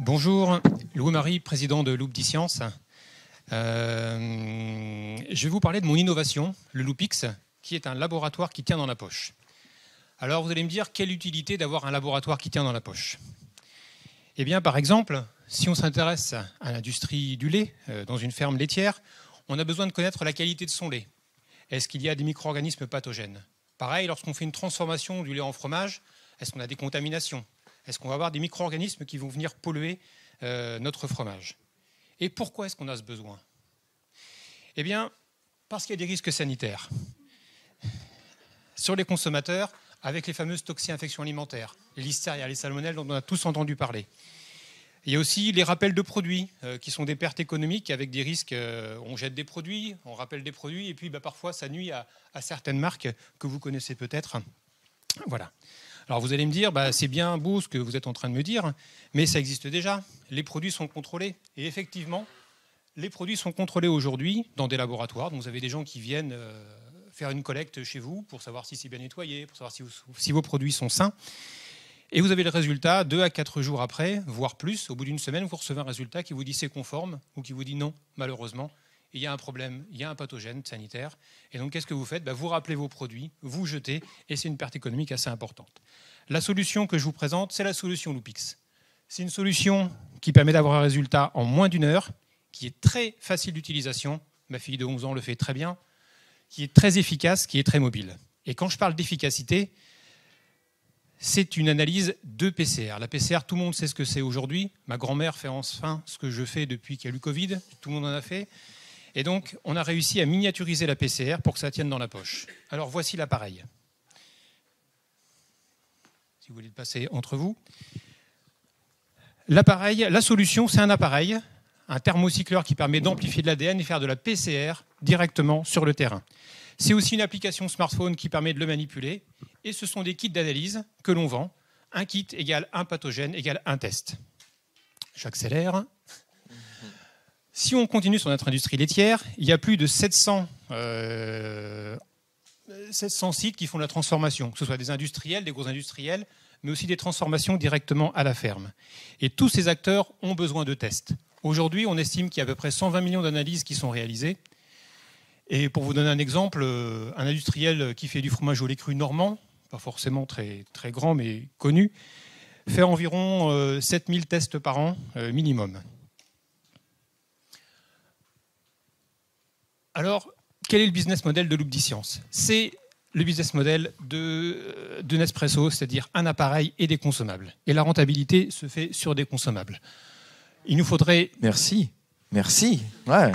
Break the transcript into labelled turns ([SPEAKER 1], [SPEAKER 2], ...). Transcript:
[SPEAKER 1] Bonjour, Louis-Marie, président de Loop10Science. Je vais vous parler de mon innovation, le Loopix, qui est un laboratoire qui tient dans la poche. Alors vous allez me dire, quelle utilité d'avoir un laboratoire qui tient dans la poche? Eh bien, par exemple, si on s'intéresse à l'industrie du lait, dans une ferme laitière, on a besoin de connaître la qualité de son lait. Est-ce qu'il y a des micro-organismes pathogènes? Pareil, lorsqu'on fait une transformation du lait en fromage, est-ce qu'on a des contaminations? Est-ce qu'on va avoir des micro-organismes qui vont venir polluer notre fromage? Et pourquoi est-ce qu'on a ce besoin? Eh bien, parce qu'il y a des risques sanitaires sur les consommateurs avec les fameuses toxi-infections alimentaires, les listeria, les salmonelles dont on a tous entendu parler. Il y a aussi les rappels de produits qui sont des pertes économiques avec des risques. On jette des produits, on rappelle des produits et puis parfois ça nuit à certaines marques que vous connaissez peut-être. Voilà. Alors vous allez me dire, c'est bien beau ce que vous êtes en train de me dire, mais ça existe déjà. Les produits sont contrôlés. Et effectivement, les produits sont contrôlés aujourd'hui dans des laboratoires. Donc vous avez des gens qui viennent faire une collecte chez vous pour savoir si c'est bien nettoyé, pour savoir si vos produits sont sains. Et vous avez le résultat 2 à 4 jours après, voire plus. Au bout d'une semaine, vous recevez un résultat qui vous dit c'est conforme ou qui vous dit non, malheureusement. Il y a un problème, il y a un pathogène sanitaire. Et donc, qu'est-ce que vous faites? Vous rappelez vos produits, vous jetez, et c'est une perte économique assez importante. La solution que je vous présente, c'est la solution Loopix. C'est une solution qui permet d'avoir un résultat en moins d'1 heure, qui est très facile d'utilisation. Ma fille de 11 ans le fait très bien, qui est très efficace, qui est très mobile. Et quand je parle d'efficacité, c'est une analyse de PCR. La PCR, tout le monde sait ce que c'est aujourd'hui. Ma grand-mère fait enfin ce que je fais depuis qu'il y a eu le Covid. Tout le monde en a fait. Et donc, on a réussi à miniaturiser la PCR pour que ça tienne dans la poche. Alors, voici l'appareil. Si vous voulez le passer entre vous. L'appareil, la solution, c'est un appareil, un thermocycleur qui permet d'amplifier de l'ADN et faire de la PCR directement sur le terrain. C'est aussi une application smartphone qui permet de le manipuler. Et ce sont des kits d'analyse que l'on vend. Un kit égale un pathogène égale un test. J'accélère. Si on continue sur notre industrie laitière, il y a plus de 700 sites qui font de la transformation, que ce soit des industriels, des gros industriels, mais aussi des transformations directement à la ferme. Et tous ces acteurs ont besoin de tests. Aujourd'hui, on estime qu'il y a à peu près 120 millions d'analyses qui sont réalisées. Et pour vous donner un exemple, un industriel qui fait du fromage au lait cru normand, pas forcément très, très grand, mais connu, fait environ 7000 tests par an minimum. Alors, quel est le business model de Loop10Science? C'est le business model de Nespresso, c'est-à-dire un appareil et des consommables. Et la rentabilité se fait sur des consommables. Il nous faudrait...
[SPEAKER 2] Merci. Ouais.